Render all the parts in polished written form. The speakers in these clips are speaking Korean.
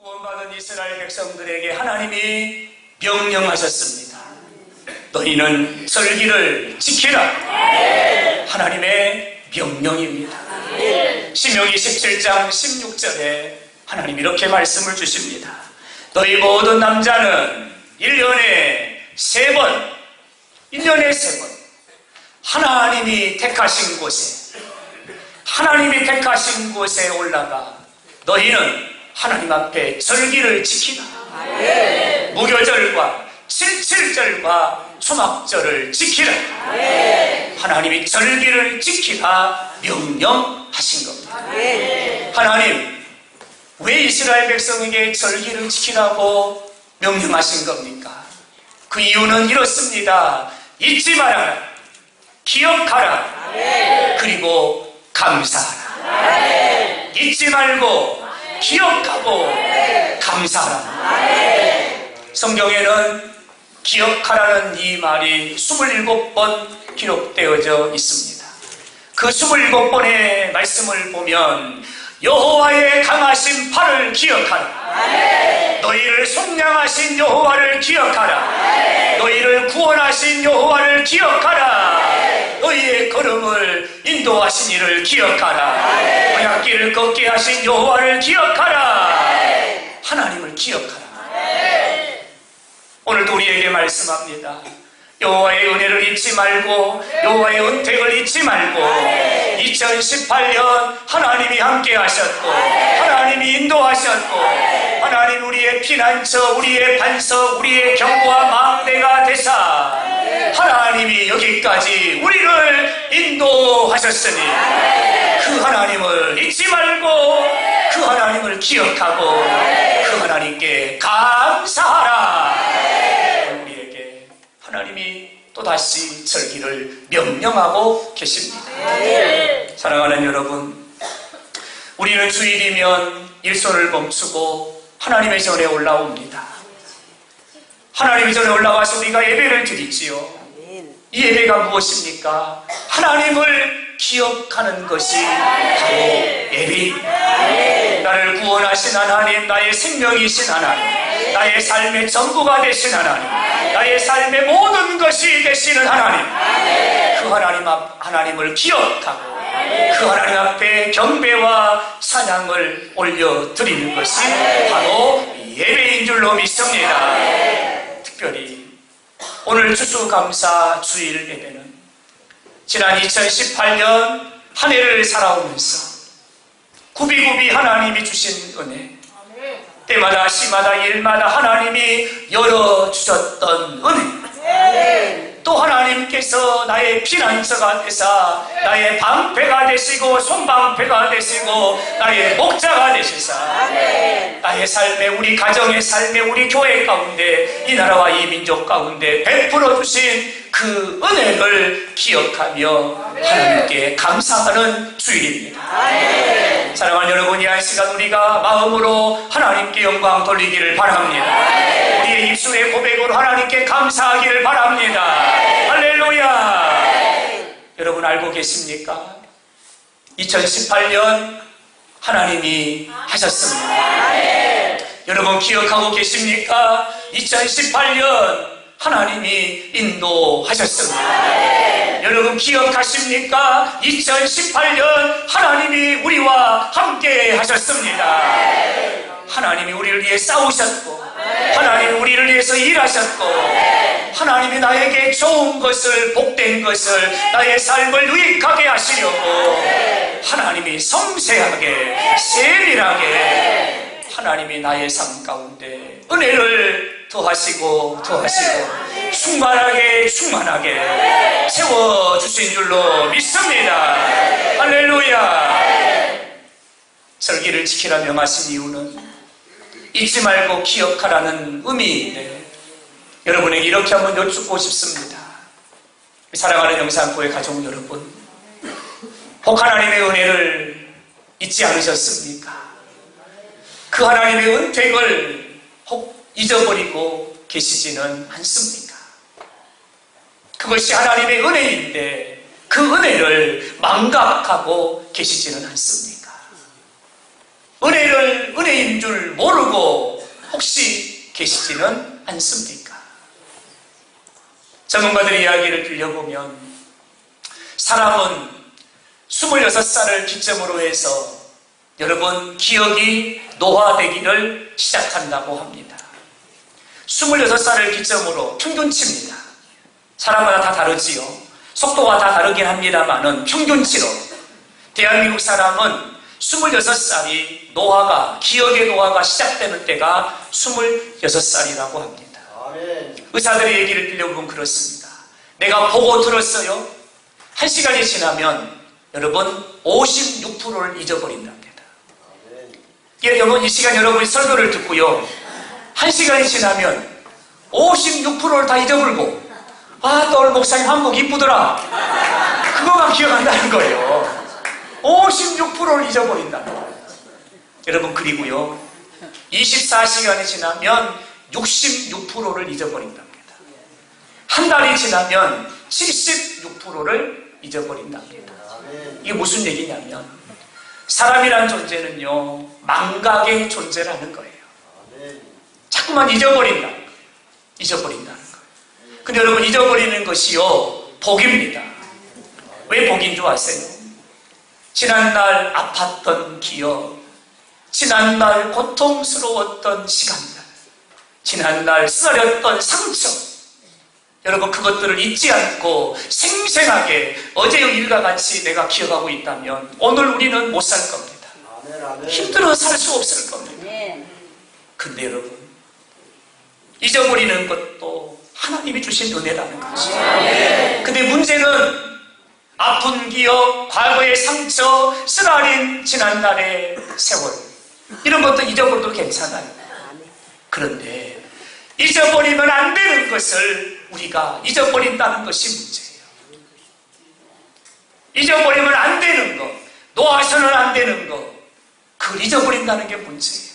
구원받은 이스라엘 백성들에게 하나님이 명령하셨습니다. 너희는 절기를 지키라. 하나님의 명령입니다. 신명기 17장 16절에 하나님 이렇게 말씀을 주십니다. 너희 모든 남자는 1년에 3번 하나님이 택하신 곳에 올라가 너희는 하나님 앞에 절기를 지키라. 무교절과 77절과 초막절을 지키라. 하나님이 절기를 지키라 명령하신 겁니다. 하나님 왜 이스라엘 백성에게 절기를 지키라고 명령하신 겁니까? 그 이유는 이렇습니다. 잊지 말아라, 기억하라, 그리고 감사하라. 잊지 말고 기억하고 감사하라. 성경에는 기억하라는 이 말이 27번 기록되어져 있습니다. 그 27번의 말씀을 보면 여호와의 강하신 팔을 기억하라. 너희를 속량하신 여호와를 기억하라. 너희를 구원하신 여호와를 기억하라. 너희의 걸음을 인도하신 이를 기억하라. 언약길을 걷게 하신 여호와를 기억하라. 하나님을 기억하라. 오늘도 우리에게 말씀합니다. 여호와의 은혜를 잊지 말고 여호와의 은택을 잊지 말고 2018년 하나님이 함께 하셨고 하나님이 인도하셨고 하나님 우리의 피난처, 우리의 반석, 우리의 견고한 망대가 되사 하나님이 여기까지 우리를 인도하셨으니 그 하나님을 잊지 말고 그 하나님을 기억하고 그 하나님께 감사하라. 하나님이 또다시 절기를 명령하고 계십니다. 사랑하는 여러분, 우리는 주일이면 일손을 멈추고 하나님의 전에 올라옵니다. 하나님의 전에 올라와서 우리가 예배를 드리지요. 이 예배가 무엇입니까? 하나님을 기억하는 것이 바로 예배입니다. 나를 구원하신 하나님, 나의 생명이신 하나님, 나의 삶의 전부가 되신 하나님, 나의 삶의 모든 것이 되시는 하나님, 그 하나님을 기억하고 그 하나님 앞에 경배와 찬양을 올려드리는 것이 바로 예배인 줄로 믿습니다. 특별히 오늘 추수감사 주일 예배는 지난 2018년 한 해를 살아오면서 굽이굽이 하나님이 주신 은혜, 때마다 시마다 일마다 하나님이 열어주셨던 은혜, 또 하나님께서 나의 피난처가 되사 나의 방패가 되시고 손방패가 되시고 나의 목자가 되시사 나의 삶에, 우리 가정의 삶에, 우리 교회 가운데, 이 나라와 이 민족 가운데 베풀어 주신 그 은혜를 기억하며 하나님께 감사하는 주일입니다. 사랑하는 여러분, 이 한 시간 우리가 마음으로 하나님께 영광 돌리기를 바랍니다. 우리의 입술의 고백으로 하나님께 감사하기를 바랍니다. 할렐루야. 여러분 알고 계십니까? 2018년 하나님이 하셨습니다. 여러분 기억하고 계십니까? 2018년 하나님이 인도하셨습니다. 여러분 기억하십니까? 2018년 하나님이 우리와 함께 하셨습니다. 하나님이 우리를 위해 싸우셨고 하나님이 우리를 위해서 일하셨고 하나님이 나에게 좋은 것을, 복된 것을, 나의 삶을 유익하게 하시려고 하나님이 섬세하게 세밀하게 하나님이 나의 삶 가운데 은혜를 더하시고 충만하게 채워주신 줄로 믿습니다. 할렐루야. 절기를 지키라 명하신 이유는 잊지 말고 기억하라는 의미인데, 여러분에게 이렇게 한번 여쭙고 싶습니다. 사랑하는 영산교회 가족 여러분, 혹 하나님의 은혜를 잊지 않으셨습니까? 그 하나님의 은택을 혹 잊어버리고 계시지는 않습니까? 그것이 하나님의 은혜인데 그 은혜를 망각하고 계시지는 않습니까? 은혜를 은혜인 줄 모르고 혹시 계시지는 않습니까? 전문가들의 이야기를 들려보면 사람은 26살을 기점으로 해서 여러분 기억이 노화되기를 시작한다고 합니다. 26살을 기점으로 평균치입니다. 사람마다 다 다르지요. 속도가 다 다르긴 합니다만은 평균치로 대한민국 사람은 26살이 기억의 노화가 시작되는 때가 26살이라고 합니다. 의사들의 얘기를 들려보면 그렇습니다. 내가 보고 들었어요. 1시간이 지나면 여러분 56%를 잊어버린답니다. 여러분 이 시간 여러분이 설교를 듣고요. 1시간이 지나면 56%를 다 잊어버리고 또 오늘 목사님 한복 이쁘더라. 그거만 기억한다는 거예요. 56%를 잊어버린다는 거예요. 여러분 그리고요 24시간이 지나면 66%를 잊어버린답니다. 한 달이 지나면 76%를 잊어버린답니다. 이게 무슨 얘기냐면 사람이란 존재는요 망각의 존재라는 거예요. 자꾸만 잊어버린다는 거예요. 잊어버린다는 거예요. 근데 여러분 잊어버리는 것이요 복입니다. 왜 복인 줄 아세요? 지난날 아팠던 기억, 지난날 고통스러웠던 시간들, 지난날 쓰라렸던 상처, 여러분 그것들을 잊지 않고 생생하게 어제의 일과 같이 내가 기억하고 있다면 오늘 우리는 못 살 겁니다. 힘들어 살 수 없을 겁니다. 근데 여러분 잊어버리는 것도 하나님이 주신 은혜라는 거죠. 근데 문제는 아픈 기억, 과거의 상처, 쓰라린 지난날의 세월 이런 것도 잊어버려도 괜찮아요. 그런데 잊어버리면 안 되는 것을 우리가 잊어버린다는 것이 문제예요. 잊어버리면 안 되는 것, 놓아서는 안 되는 것, 그걸 잊어버린다는 게 문제예요.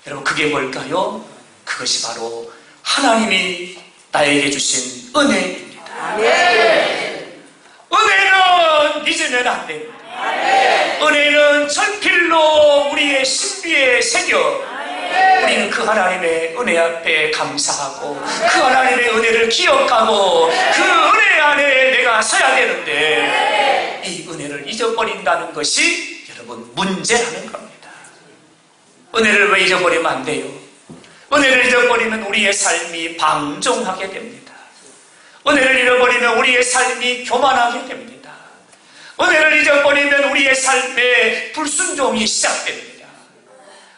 여러분 그게 뭘까요? 그것이 바로 하나님이 나에게 주신 은혜입니다. 은혜는 잊으면 안 됩니다. 은혜는 철필로 우리의 신비에 새겨 우리는 그 하나님의 은혜 앞에 감사하고 그 하나님의 은혜를 기억하고 그 은혜 안에 내가 서야 되는데 이 은혜를 잊어버린다는 것이 여러분 문제라는 겁니다. 은혜를 왜 잊어버리면 안 돼요? 은혜를 잊어버리면 우리의 삶이 방종하게 됩니다. 은혜를 잃어버리면 우리의 삶이 교만하게 됩니다. 은혜를 잊어버리면 우리의 삶에 불순종이 시작됩니다.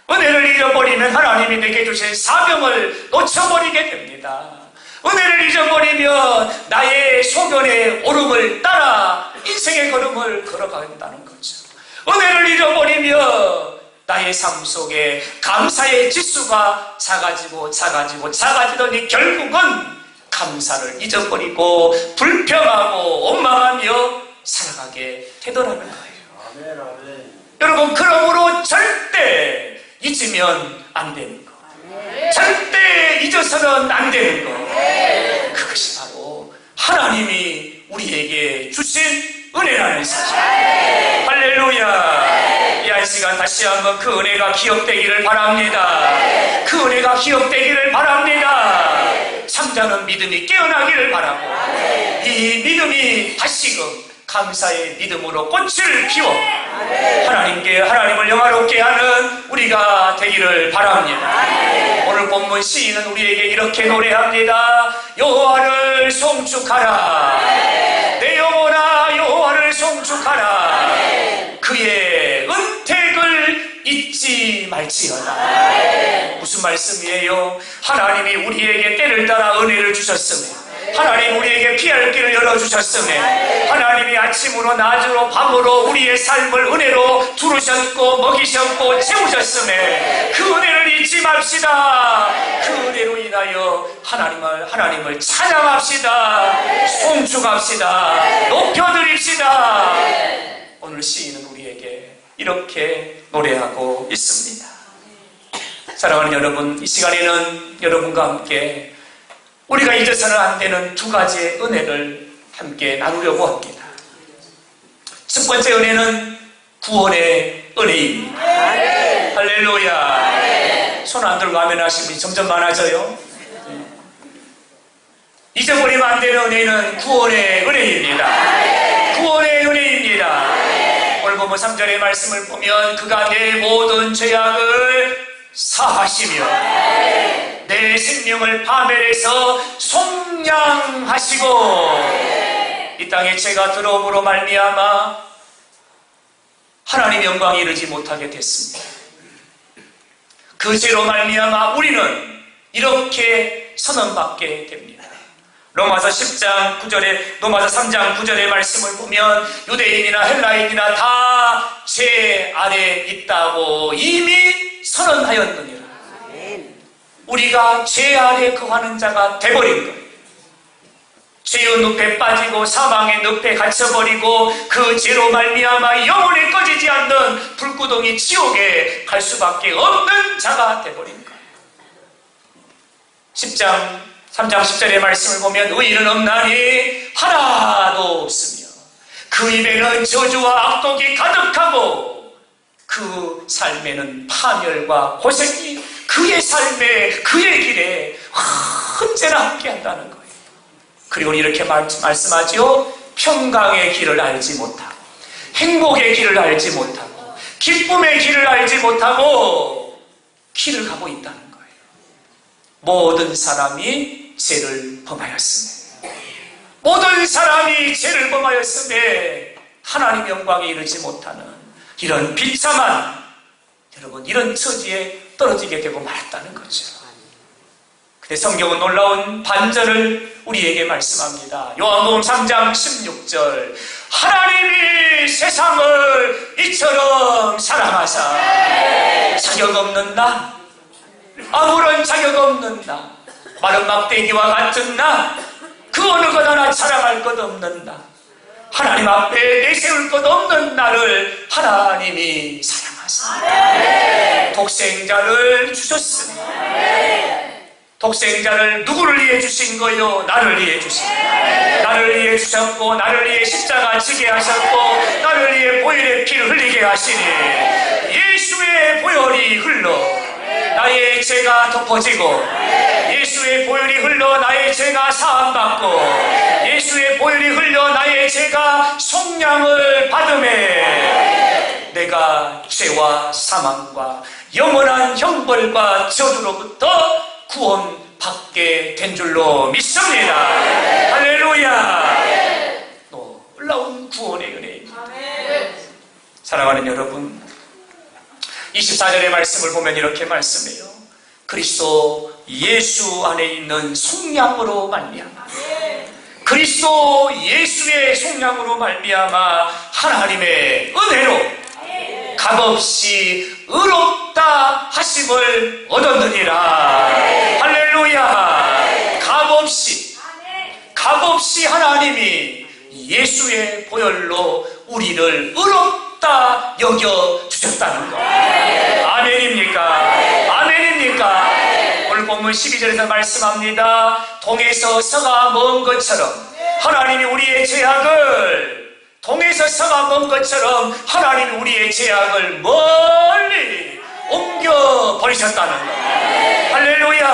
은혜를 잃어버리면 하나님이 내게 주신 사명을 놓쳐버리게 됩니다. 은혜를 잊어버리면 나의 소견의 오름을 따라 인생의 걸음을 걸어간다는 거죠. 은혜를 잃어버리면 나의 삶 속에 감사의 지수가 작아지더니 결국은 감사를 잊어버리고 불평하고 원망하며 살아가게 되더라는 거예요. 여러분 그러므로 절대 잊으면 안 되는 거, 절대 잊어서는 안 되는 거, 그것이 바로 하나님이 우리에게 주신 은혜라는 사실. 할렐루야. 이 시간 다시 한번 그 은혜가 기억되기를 바랍니다. 그 은혜가 기억되기를 바랍니다. 참자는 믿음이 깨어나기를 바라고 이 믿음이 다시금 감사의 믿음으로 꽃을 피워 하나님을 영화롭게 하는 우리가 되기를 바랍니다. 오늘 본문 시인은 우리에게 이렇게 노래합니다. 여호와를 송축하라. 내 영혼아 여호와를 송축하라. 그의 은택을 잊지 말지어다. 무슨 말씀이에요? 하나님이 우리에게 때를 따라 은혜를 주셨으며 하나님 우리에게 피할 길을 열어주셨으며 하나님이 아침으로 낮으로 밤으로 우리의 삶을 은혜로 두르셨고 먹이셨고 채우셨으며 그 은혜를 잊지 맙시다. 그 은혜로 인하여 하나님을 찬양합시다. 송축합시다. 높여드립시다. 오늘 시인은 우리에게 이렇게 노래하고 있습니다. 사랑하는 여러분, 이 시간에는 여러분과 함께 우리가 잊어서는 안 되는 두 가지의 은혜를 함께 나누려고 합니다. 첫 번째 은혜는 구원의 은혜입니다. 할렐루야. 손 안 들고 아멘 하시는 분이 점점 많아져요. 잊어버리면 안 되는 은혜는 구원의 은혜입니다. 구원의 은혜입니다. 오늘 보면 3절의 말씀을 보면 그가 내 모든 죄악을 사하시며 내 생명을 파멸해서 속량하시고 이 땅에 죄가 들어옴으로 말미암아 하나님 영광에 이르지 못하게 됐습니다. 그 죄로 말미암아 우리는 이렇게 선언받게 됩니다. 로마서 10장 9절에 로마서 3장 9절의 말씀을 보면 유대인이나 헬라인이나 다 죄 아래 있다고 이미 선언하였느니라. 우리가 죄 아래 거하는 자가 돼버린 거예요. 죄의 늪에 빠지고 사망의 늪에 갇혀버리고 그 죄로 말미암아 영원히 꺼지지 않는 불구덩이 지옥에 갈 수밖에 없는 자가 돼버린 거예요. 3장 10절의 말씀을 보면 의인은 없나니 하나도 없으며 그 입에는 저주와 악독이 가득하고 그 삶에는 파멸과 고생이 그의 삶에 그의 길에 언제나 함께한다는 거예요. 그리고 이렇게 말씀하지요. 평강의 길을 알지 못하고 행복의 길을 알지 못하고 기쁨의 길을 알지 못하고 길을 가고 있다는 거예요. 모든 사람이 죄를 범하였으며 모든 사람이 죄를 범하였으며 하나님 영광에 이르지 못하는 이런 비참한 여러분 이런 처지에 떨어지게 되고 말았다는 거죠. 근데 성경은 놀라운 반전을 우리에게 말씀합니다. 요한복음 3장 16절 하나님이 세상을 이처럼 사랑하사 자격 없는 나 아무런 자격 없는 나 마른 막대기와 같은 나 그 어느 것 하나 자랑할 것 없는 나 하나님 앞에 내세울 것 없는 나를 하나님이 사랑하사 독생자를 주셨으니 독생자를 누구를 위해 주신 거요? 나를 위해 주신 거요. 나를 위해 주셨고 나를 위해 십자가 지게 하셨고 나를 위해 보혈의 피를 흘리게 하시니 예수의 보혈이 흘러 나의 죄가 덮어지고 예수의 보혈이 흘러 나의 죄가 사함받고 예수의 보혈이 흘러 나의 죄가 속량을 받음에 내가 죄와 사망과 영원한 형벌과 저주로부터 구원받게 된 줄로 믿습니다. 할렐루야. 놀라운 구원의 은혜입니다. 사랑하는 여러분 24절의 말씀을 보면 이렇게 말씀해요. 그리스도 예수 안에 있는 속량으로 말미암아 그리스도 예수의 속량으로 말미암아 하나님의 은혜로 값없이 의롭다 하심을 얻었느니라. 할렐루야. 값없이 하나님이 예수의 보혈로 우리를 의롭다 여겨 주셨다는 것. 아멘입니까? 아멘입니까? 오늘 본문 12절에서 말씀합니다. 동에서 서가 먼 것처럼 하나님이 우리의 죄악을 동에서 서가 먼 것처럼 하나님이 우리의 죄악을 멀리 옮겨 버리셨다는 것. 할렐루야.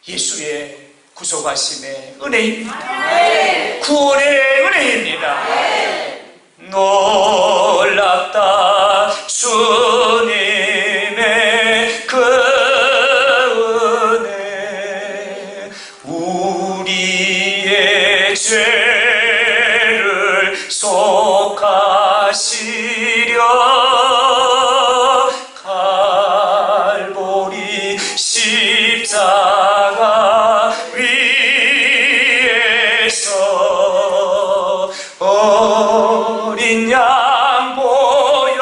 예수의 구속하심의 은혜입니다. 구원의 은혜입니다. 놀랍다 주님의 그 은혜 우리의 죄를 속하시려 갈보리 십자가 위에서 어린 양 보혈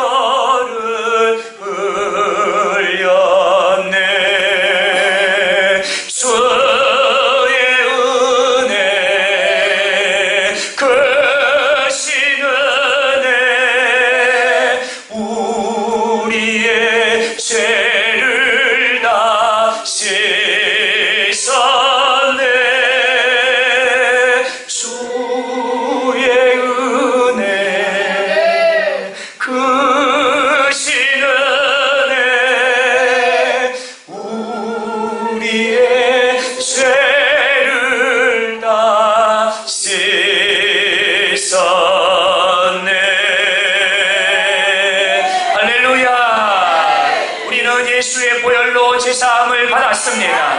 예수의 보혈로 제사함을 받았습니다.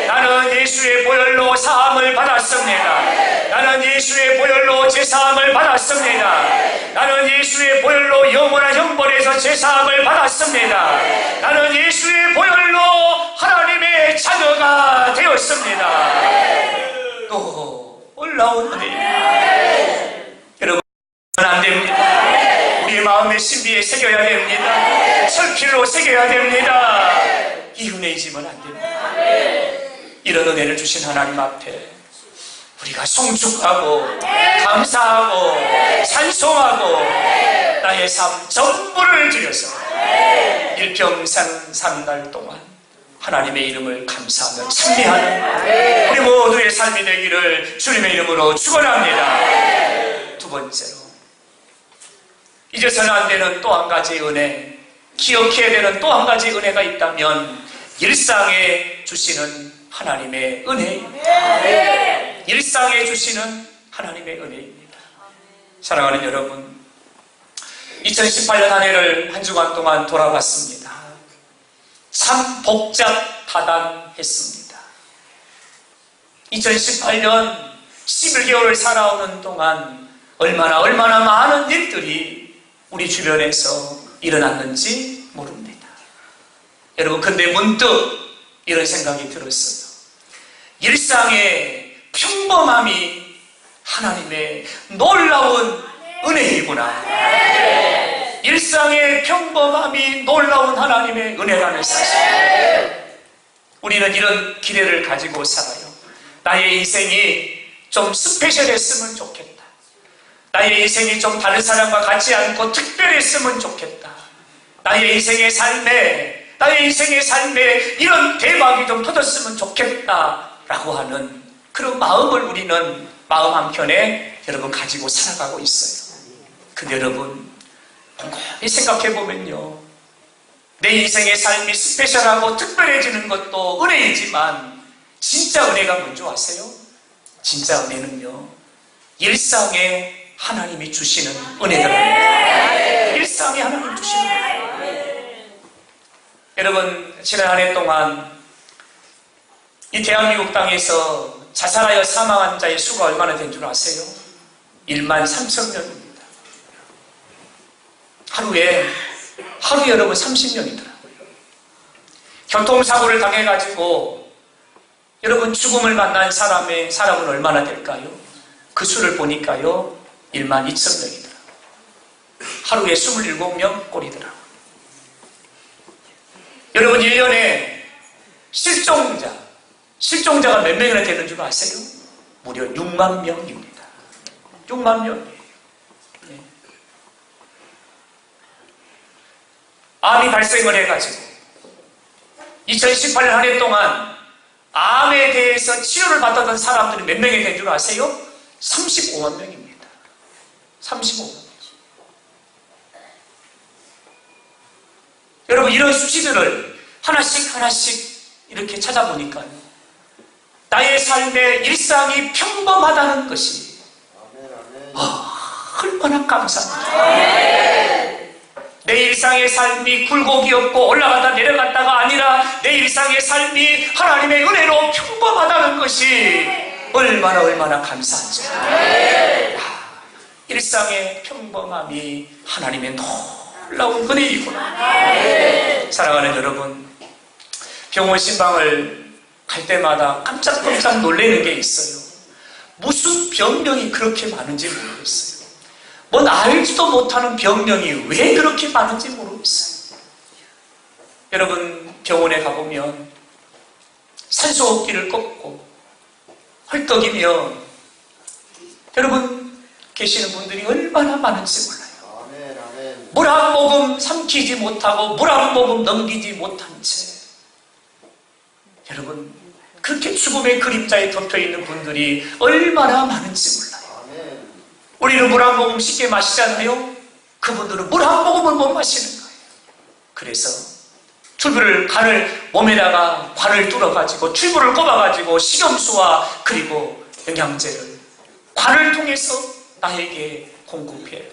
나는 예수의 보혈로 사함을 받았습니다. 나는 예수의 보혈로 제사함을 받았습니다. 나는 예수의 보혈로 영원한 형벌에서 제사함을 받았습니다. 나는 예수의 보혈로 하나님의 자녀가 되었습니다. 또 올라온 은혜. 여러분, 안 됩니다. 우리의 마음의 신비에 새겨야 됩니다. 철필로 새겨야 됩니다. 이 은혜 잊으면 안 됩니다. 이런 은혜를 주신 하나님 앞에 우리가 송축하고 감사하고 찬송하고 나의 삶 전부를 들여서 일평생 사는 날 동안 하나님의 이름을 감사하며 찬미하는 우리 모두의 삶이 되기를 주님의 이름으로 축원합니다. 두 번째로, 잊어서는 안 되는 또 한 가지 은혜, 기억해야 되는 또 한 가지 은혜가 있다면 일상에 주시는 하나님의 은혜입니다. 일상에 주시는 하나님의 은혜입니다. 사랑하는 여러분, 2018년 한 해를 한 주간 동안 돌아봤습니다. 참 복잡하단했습니다. 2018년 11개월을 살아오는 동안 얼마나 많은 일들이 우리 주변에서 일어났는지 모릅니다. 여러분, 근데 문득 이런 생각이 들었어요. 일상의 평범함이 하나님의 놀라운 은혜이구나. 일상의 평범함이 놀라운 하나님의 은혜라는 사실. 우리는 이런 기대를 가지고 살아요. 나의 인생이 좀 스페셜했으면 좋겠다. 나의 인생이 좀 다른 사람과 같지 않고 특별했으면 좋겠다. 나의 인생의 삶에 이런 대박이 좀 터졌으면 좋겠다 라고 하는 그런 마음을 우리는 마음 한켠에 여러분 가지고 살아가고 있어요. 근데 여러분, 곰곰이 생각해보면요, 내 인생의 삶이 스페셜하고 특별해지는 것도 은혜이지만 진짜 은혜가 뭔지 아세요? 진짜 은혜는요, 일상에 하나님이 주시는 은혜들입니다. 일상에 하나님이 주시는 은혜. 여러분, 지난 한 해 동안 이 대한민국 땅에서 자살하여 사망한 자의 수가 얼마나 된 줄 아세요? 13,000명입니다. 하루에 여러분 30명이더라고요. 교통사고를 당해가지고 여러분 죽음을 만난 사람은 얼마나 될까요? 그 수를 보니까요 12,000명이더라고요. 하루에 27명 꼴이더라고요. 여러분, 1년에 실종자가 몇 명이나 되는 줄 아세요? 무려 6만 명입니다. 6만 명이에요. 암이 발생을 해가지고 2018년 한 해 동안 암에 대해서 치료를 받았던 사람들이 몇 명이 된 줄 아세요? 35만 명입니다. 35만 명. 여러분, 이런 수치들을 하나씩 이렇게 찾아보니까요, 나의 삶의 일상이 평범하다는 것이 얼마나 감사합니다. 내 일상의 삶이 굴곡이 없고 올라가다 내려갔다가 아니라 내 일상의 삶이 하나님의 은혜로 평범하다는 것이 얼마나 감사하죠. 일상의 평범함이 하나님의 놀라운 은혜이구나. 사랑하는 여러분, 병원 신방을 갈 때마다 깜짝깜짝 놀라는 게 있어요. 무슨 병명이 그렇게 많은지 모르겠어요. 뭔 알지도 못하는 병명이 왜 그렇게 많은지 모르겠어요. 여러분, 병원에 가보면 산소호흡기를 꺾고 헐떡이며 여러분 계시는 분들이 얼마나 많은지 몰라요. 물 한 모금 삼키지 못하고 물 한 모금 넘기지 못한 채 여러분 그렇게 죽음의 그림자에 덮여있는 분들이 얼마나 많은지 몰라요. 우리는 물 한 모금 쉽게 마시잖아요. 그분들은 물 한 모금을 못 마시는 거예요. 그래서 몸에다가 관을 뚫어가지고 튜브를 꼽아가지고 식염수와 그리고 영양제를 관을 통해서 나에게 공급해야 돼요.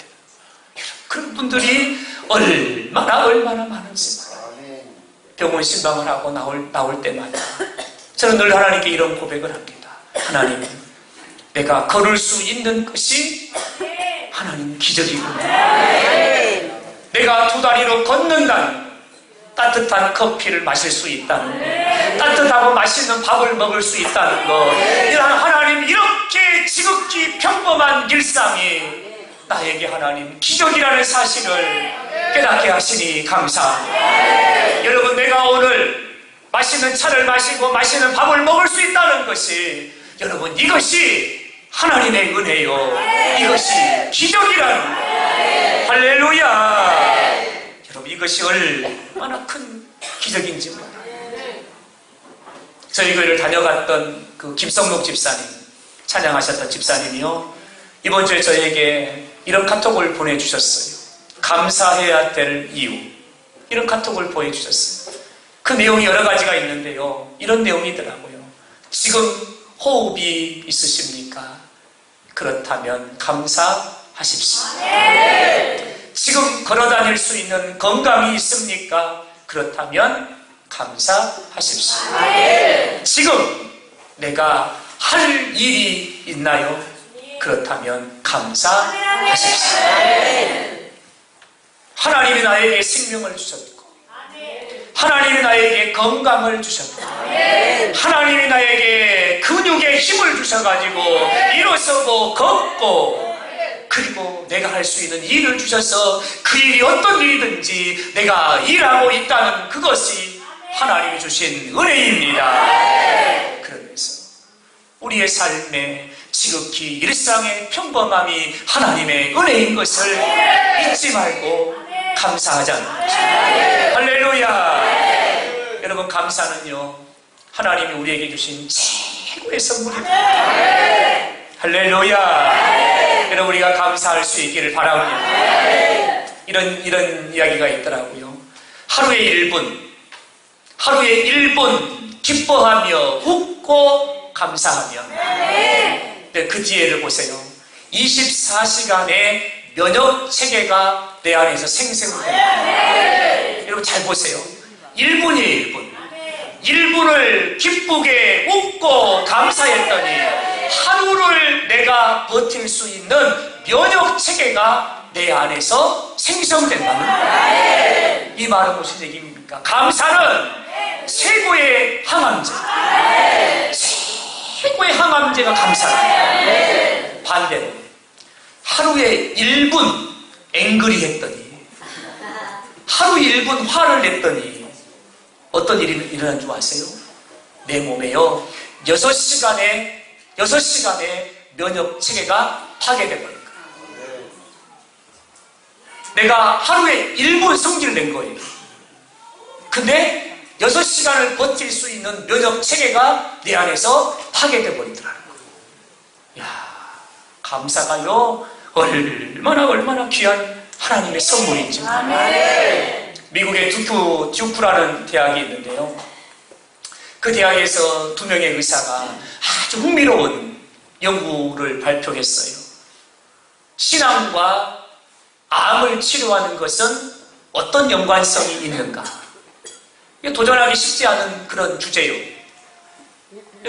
그런 분들이 얼마나 많은지 몰라요. 병원 신방을 하고 나올 때마다 저는 늘 하나님께 이런 고백을 합니다. 하나님, 내가 걸을 수 있는 것이 하나님 기적이구나. 내가 두 다리로 걷는다는, 따뜻한 커피를 마실 수 있다는 것, 따뜻하고 맛있는 밥을 먹을 수 있다는 것, 이런 하나님 이렇게 지극히 평범한 일상이 나에게 하나님 기적이라는 사실을 깨닫게 하시니 감사합니다. 여러분, 내가 오늘 맛있는 차를 마시고 맛있는 밥을 먹을 수 있다는 것이, 여러분, 이것이 하나님의 은혜요, 이것이 기적이라는 거예요. 할렐루야. 여러분, 이것이 얼마나 큰 기적인지 몰라요. 저희 교회를 다녀갔던 그 김성록 집사님, 찬양하셨던 집사님이요, 이번 주에 저에게 이런 카톡을 보내주셨어요. 감사해야 될 이유, 이런 카톡을 보내주셨어요. 그 내용이 여러 가지가 있는데요, 이런 내용이더라고요. 지금 호흡이 있으십니까? 그렇다면 감사하십시오. 지금 걸어다닐 수 있는 건강이 있습니까? 그렇다면 감사하십시오. 지금 내가 할 일이 있나요? 그렇다면 감사하십시오. 하나님이 나에게 생명을 주셨고, 하나님이 나에게 건강을 주셨고, 하나님이 나에게 근육의 힘을 주셔가지고 일어서고 걷고, 그리고 내가 할 수 있는 일을 주셔서 그 일이 어떤 일이든지 내가 일하고 있다는 그것이 하나님이 주신 은혜입니다. 그러면서 우리의 삶에 지극히 일상의 평범함이 하나님의 은혜인 것을 잊지 말고 감사하자는 거죠. 할렐루야. 여러분, 감사는요, 하나님이 우리에게 주신 최고의 선물입니다. 할렐루야. 여러분, 우리가 감사할 수 있기를 바랍니다. 이런 이야기가 있더라고요. 하루에 1분 기뻐하며 웃고 감사하며, 네, 그 뒤에를 보세요. 24시간의 면역 체계가 내 안에서 생성됩니다. 여러분, 잘 보세요. 1분이에요, 1분. 1분을 기쁘게 웃고 감사했더니 하루를 내가 버틸 수 있는 면역 체계가 내 안에서 생성된다는 거예요. 이 말은 무슨 얘기입니까? 감사는 최고의 항암제. 최고의 항암제가 감사예요. 반대로 하루에 1분 앵그리 했더니, 하루 1분 화를 냈더니 어떤 일이 일어난 줄 아세요? 내 몸에요, 6시간의 면역 체계가 파괴되버린 거예요. 내가 하루에 1분 성질을 낸 거예요. 근데 6시간을 버틸 수 있는 면역 체계가 내 안에서 파괴되버리더라는 거예요. 이야, 감사가요, 얼마나 귀한 하나님의 선물인지 몰라요. 미국의 듀크라는 대학이 있는데요, 그 대학에서 2명의 의사가 아주 흥미로운 연구를 발표했어요. 신앙과 암을 치료하는 것은 어떤 연관성이 있는가? 도전하기 쉽지 않은 그런 주제예요.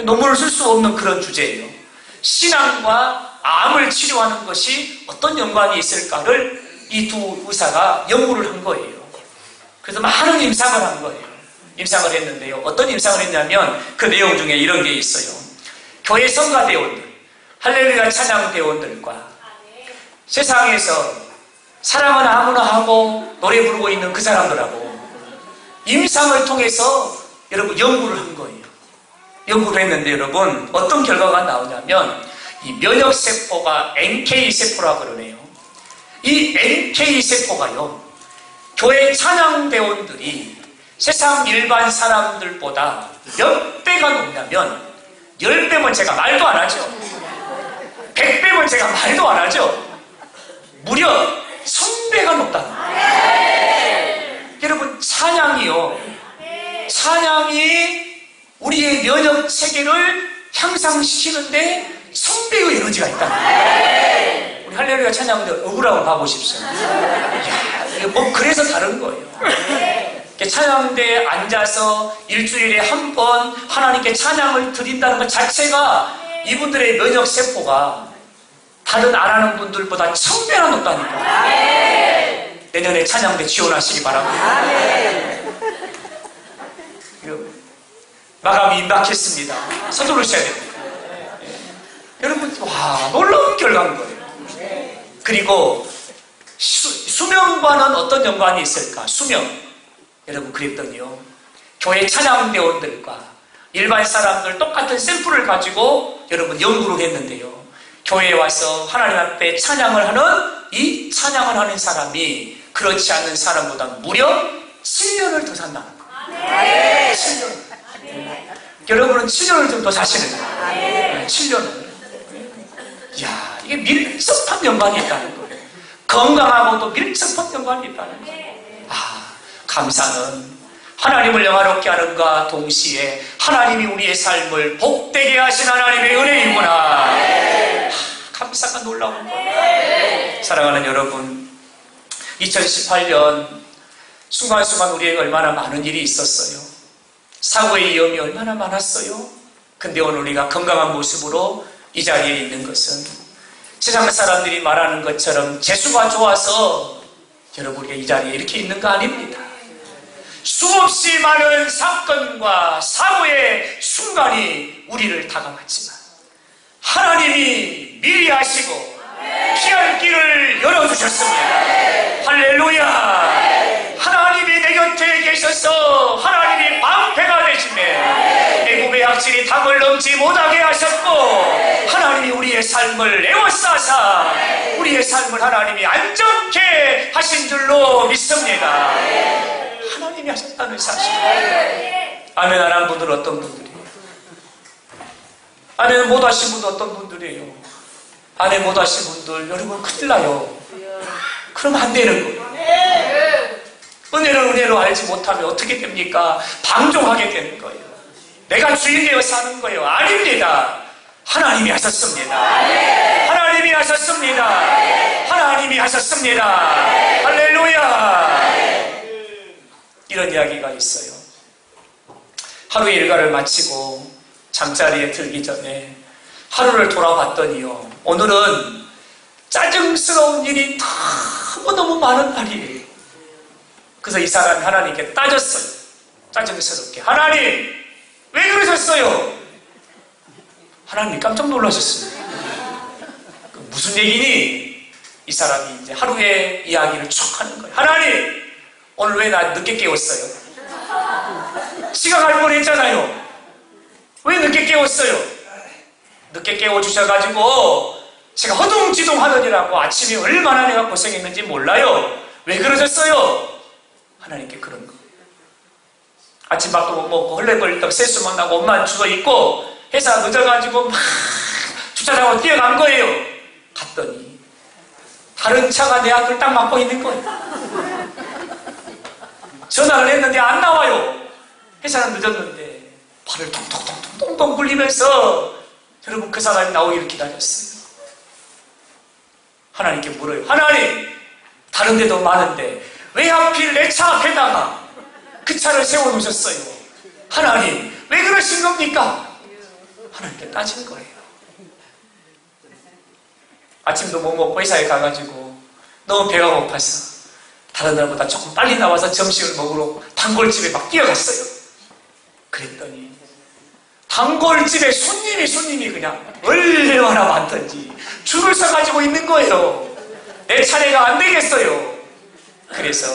논문을 쓸 수 없는 그런 주제예요. 신앙과 암을 치료하는 것이 어떤 연관이 있을까를 이 두 의사가 연구를 한 거예요. 그래서 많은 임상을 한 거예요. 임상을 했는데요, 어떤 임상을 했냐면 그 내용 중에 이런 게 있어요. 교회 성가대원들, 할렐루야 찬양대원들과 세상에서 사랑은 아무나 하고 노래 부르고 있는 그 사람들하고 임상을 통해서 여러분 연구를 한 거예요. 연구를 했는데 여러분, 어떤 결과가 나오냐면 이 면역세포가 NK세포라고 그러네요. 이 NK세포가요, 교회 찬양대원들이 세상 일반 사람들보다 몇 배가 높냐면 10배면 제가 말도 안 하죠. 100배면 제가 말도 안 하죠. 무려 1000배가 높다는 거예요. 여러분, 찬양이요, 찬양이 우리의 면역 체계를 향상시키는데 1000배의 에너지가 있다는 거예요. 우리 할렐루야 찬양들 억울하고 봐보십시오. 이야, 뭐 그래서 다른 거예요. 찬양대에 앉아서 일주일에 한 번 하나님께 찬양을 드린다는 것 자체가 이분들의 면역세포가 다른 안 하는 분들보다 1000배나 높다니까. 내년에 찬양대 지원하시기 바랍니다. 마감이 임박했습니다. 서두르셔야 됩니다. 여러분, 와, 놀라운 결과인 거예요. 그리고 수명과는 어떤 연관이 있을까? 수명. 여러분, 그랬더니요, 교회 찬양대원들과 일반 사람들 똑같은 샘플을 가지고 여러분 연구를 했는데요, 교회에 와서 하나님 앞에 찬양을 하는 이 찬양을 하는 사람이 그렇지 않는 사람보다 무려 7년을 더 산다는 거예요. 7년. 여러분은 7년을 좀 더 사시는 거예요. 7년을. 이야, 이게 밀접한 연관이 있다는 거예요. 건강하고도 밀접한 연관이 있다는 거예요. 감사는 하나님을 영화롭게 하는가 동시에 하나님이 우리의 삶을 복되게 하신 하나님의 은혜이구나. 감사가 놀라운 거예요. 사랑하는 여러분, 2018년 순간순간 우리에게 얼마나 많은 일이 있었어요. 사고의 위험이 얼마나 많았어요. 근데 오늘 우리가 건강한 모습으로 이 자리에 있는 것은 세상 사람들이 말하는 것처럼 재수가 좋아서 여러분 우리가 이 자리에 이렇게 있는 거 아닙니다. 수없이 많은 사건과 사고의 순간이 우리를 다가왔지만 하나님이 미리 하시고 피할 길을 열어주셨습니다. 할렐루야. 하나님이 내 곁에 계셔서 하나님이 방패가 되시네. 애굽의 악질이 담을 넘지 못하게 하셨고 하나님이 우리의 삶을 에워싸사 우리의 삶을 하나님이 안전케 하신 줄로 믿습니다. 하나님이 하셨다는 사실. 아멘 안 한 분들 어떤 분들이에요? 아멘 못 하신 분들 어떤 분들이에요? 아멘 못 하신 분들 여러분 큰일 나요. 그러면 안 되는 거예요. 은혜를 은혜로 알지 못하면 어떻게 됩니까? 방종하게 되는 거예요. 내가 주인 되어 사는 거예요. 아닙니다. 하나님이 하셨습니다. 하나님이 하셨습니다. 하나님이 하셨습니다. 할렐루야. 이런 이야기가 있어요. 하루의 일과를 마치고 잠자리에 들기 전에 하루를 돌아봤더니요, 오늘은 짜증스러운 일이 너무너무 많은 날이에요. 그래서 이 사람이 하나님께 따졌어요. 짜증스럽게. 하나님, 왜 그러셨어요? 하나님이 깜짝 놀라셨습니다. 무슨 얘기니? 이 사람이 이제 하루의 이야기를 쭉 하는 거예요. 하나님, 오늘 왜 나 늦게 깨웠어요? 시간 갈 뻔했잖아요. 왜 늦게 깨웠어요? 늦게 깨워주셔가지고 제가 허둥지둥 하느니라고 아침에 얼마나 내가 고생했는지 몰라요. 왜 그러셨어요? 하나님께 그런 거. 아침밥도 못 먹고 헐레벌떡 세수만 나고 옷만 죽어있고 회사 늦어가지고 막 주차장으로 뛰어간 거예요. 갔더니 다른 차가 내 앞을 딱 막고 있는 거예요. 전화를 했는데 안 나와요. 회사는 늦었는데 발을 통통 굴리면서 여러분 그 사람이 나오기를 기다렸어요. 하나님께 물어요. 하나님, 다른 데도 많은데 왜 하필 내 차 앞에다가 그 차를 세워놓으셨어요? 하나님, 왜 그러신 겁니까? 하나님께 따진 거예요. 아침도 못 먹고 회사에 가가지고 너무 배가 고파서 다른 날보다 조금 빨리 나와서 점심을 먹으러 단골집에 막 뛰어갔어요. 그랬더니 단골집에 손님이 그냥 얼마나 많던지 줄을 서가지고 있는 거예요. 내 차례가 안 되겠어요. 그래서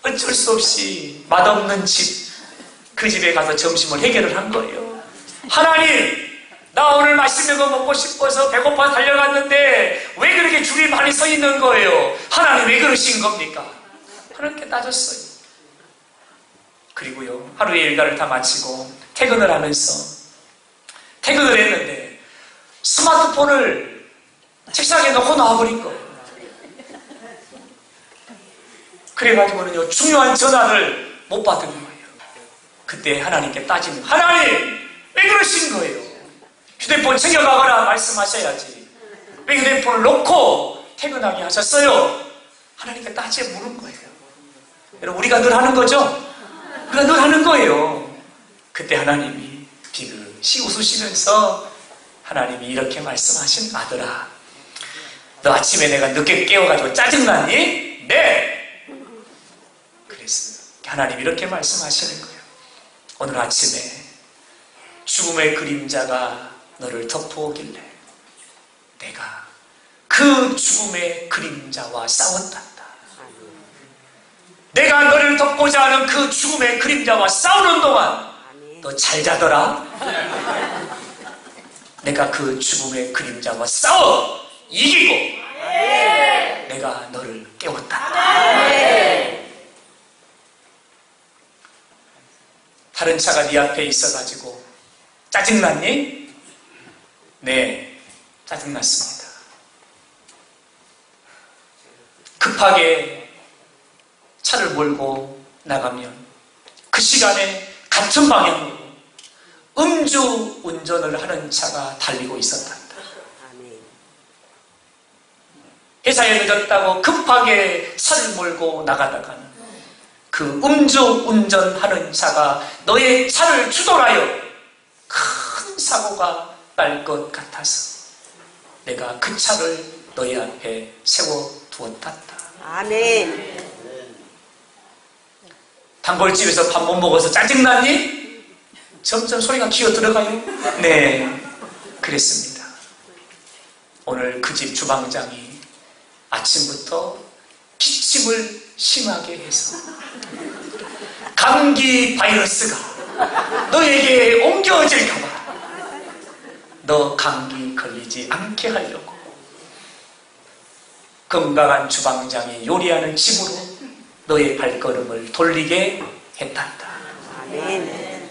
어쩔 수 없이 맛없는 집, 그 집에 가서 점심을 해결을 한 거예요. 하나님, 나 오늘 맛있는 거 먹고 싶어서 배고파 달려갔는데 왜 그렇게 줄이 많이 서 있는 거예요? 하나님, 왜 그러신 겁니까? 그렇게 따졌어요. 그리고요, 하루의 일과를 다 마치고 퇴근을 하면서 퇴근을 했는데 스마트폰을 책상에 놓고 나와버린 거예요. 그래가지고는요, 중요한 전화를 못 받은 거예요. 그때 하나님께 따지는, 하나님, 왜 그러신 거예요? 휴대폰 챙겨가거라 말씀하셔야지. 왜 휴대폰을 놓고 퇴근하게 하셨어요? 하나님께 따지게 물은 거예요. 여러분, 우리가 늘 하는 거죠? 우리가 늘 하는 거예요. 그때 하나님이 비그시 웃으시면서 하나님이 이렇게 말씀하신 아들아, 너 아침에 내가 늦게 깨워가지고 짜증났니? 네! 그래서 하나님이 이렇게 말씀하시는 거예요. 오늘 아침에 죽음의 그림자가 너를 덮어오길래 내가 그 죽음의 그림자와 싸웠단다. 내가 너를 덮고자 하는 그 죽음의 그림자와 싸우는 동안 너 잘 자더라. 내가 그 죽음의 그림자와 싸워 이기고 내가 너를 깨웠단다. 다른 차가 네 앞에 있어가지고 짜증났니? 네, 짜증났습니다. 급하게 차를 몰고 나가면 그 시간에 같은 방향으로 음주 운전을 하는 차가 달리고 있었단다. 회사에 늦었다고 급하게 차를 몰고 나가다가는 그 음주 운전하는 차가 너의 차를 추돌하여 큰 사고가 날 것 같아서 내가 그 차를 너희 앞에 세워두었단다. 아멘. 단골집에서 밥 못 먹어서 짜증났니? 점점 소리가 기어 들어가요. 네, 그랬습니다. 오늘 그 집 주방장이 아침부터 기침을 심하게 해서 감기 바이러스가 너에게 옮겨질까봐 너 감기 걸리지 않게 하려고 건강한 주방장이 요리하는 집으로 너의 발걸음을 돌리게 했단다. 아멘.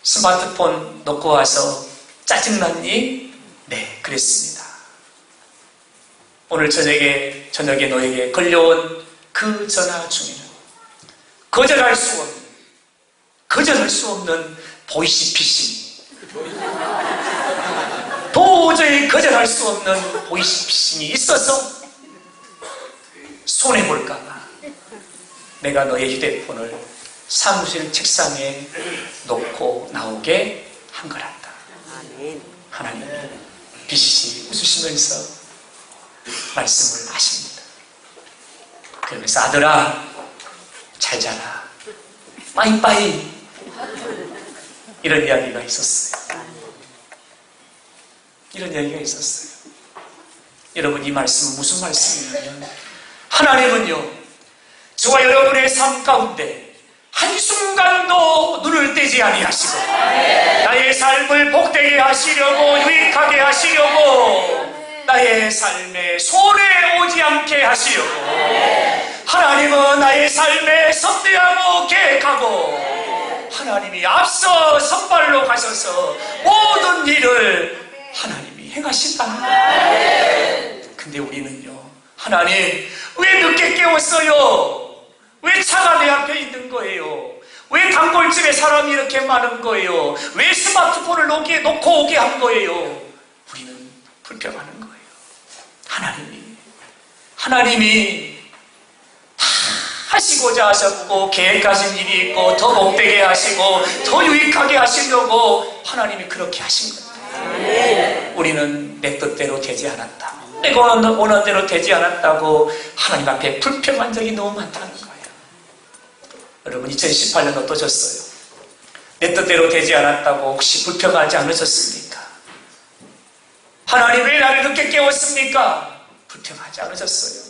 스마트폰 놓고 와서 짜증났니? 네, 그랬습니다. 오늘 저녁에 너에게 걸려온 그 전화 중에는 거절할 수 없는 보이시피싱, 도저히 거절할 수 없는 보이시피싱이 있어서 손해볼까봐 내가 너의 휴대폰을 사무실 책상에 놓고 나오게 한 거란다. 하나님이 비시시 웃으시면서 말씀을 하십니다. 그러면서 아들아 잘 자라 빠이빠이 이런 이야기가 있었어요. 이런 이야기가 있었어요. 여러분, 이 말씀은 무슨 말씀이냐면 하나님은요 저와 여러분의 삶 가운데 한순간도 눈을 떼지 아니하시고 나의 삶을 복되게 하시려고 유익하게 하시려고 나의 삶에 손해 오지 않게 하시려고 하나님은 나의 삶에 섭리하고 계획하고 하나님이 앞서 선발로 가셔서 모든 일을 하나님이 행하신다. 근데 우리는요 하나님 왜 늦게 깨웠어요? 왜 차가 내 앞에 있는 거예요? 왜 단골집에 사람이 이렇게 많은 거예요? 왜 스마트폰을 놓고 오게 한 거예요? 우리는 불평하는 거예요. 하나님이 다 하시고자 하셨고 계획하신 일이 있고 더 복되게 하시고 더 유익하게 하시려고 하나님이 그렇게 하신 거예요. 우리는 내 뜻대로 되지 않았다, 내가 원하는 대로 되지 않았다고 하나님 앞에 불평한 적이 너무 많다는 거예요. 여러분 2018년 어떠셨어요? 내 뜻대로 되지 않았다고 혹시 불평하지 않으셨습니까? 하나님 왜 나를 늦게 깨웠습니까? 불평하지 않으셨어요?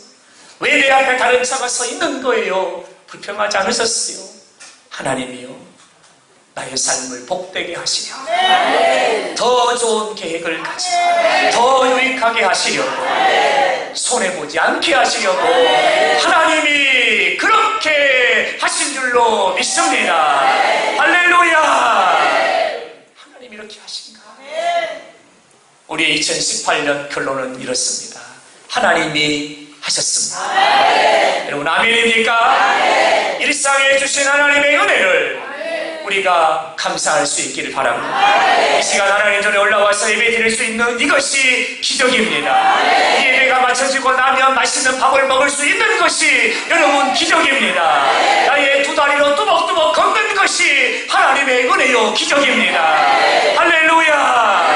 왜 내 앞에 다른 차가 서 있는 거예요? 불평하지 않으셨어요? 하나님이요 나의 삶을 복되게 하시려 더 좋은 계획을 가지고 더 유익하게 하시려고 손해보지 않게 하시려고 하나님이 그렇게 하신 줄로 믿습니다. 할렐루야. 하나님이 이렇게 하신가? 우리의 2018년 결론은 이렇습니다. 하나님이 하셨습니다. 여러분 아멘입니까? 일상에 주신 하나님의 은혜를 우리가 감사할 수 있기를 바랍니다. 이 시간 하나님 전에 올라와서 예배 드릴 수 있는 이것이 기적입니다. 이 예배가 마쳐지고 나면 맛있는 밥을 먹을 수 있는 것이 여러분 기적입니다. 나의 두 다리로 뚜벅뚜벅 걷는 것이 하나님의 은혜요 기적입니다. 할렐루야.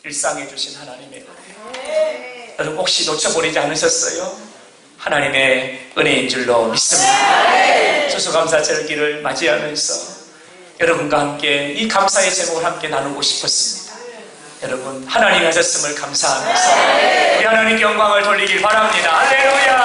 일상해 주신 하나님의 은혜 여러분 혹시 놓쳐버리지 않으셨어요? 하나님의 은혜인 줄로 믿습니다. 추수감사절기를 맞이하면서 여러분과 함께 이 감사의 제목을 함께 나누고 싶었습니다. 여러분 하나님 하셨음을 감사하면서 우리 하나님께 영광을 돌리길 바랍니다. 할렐루야.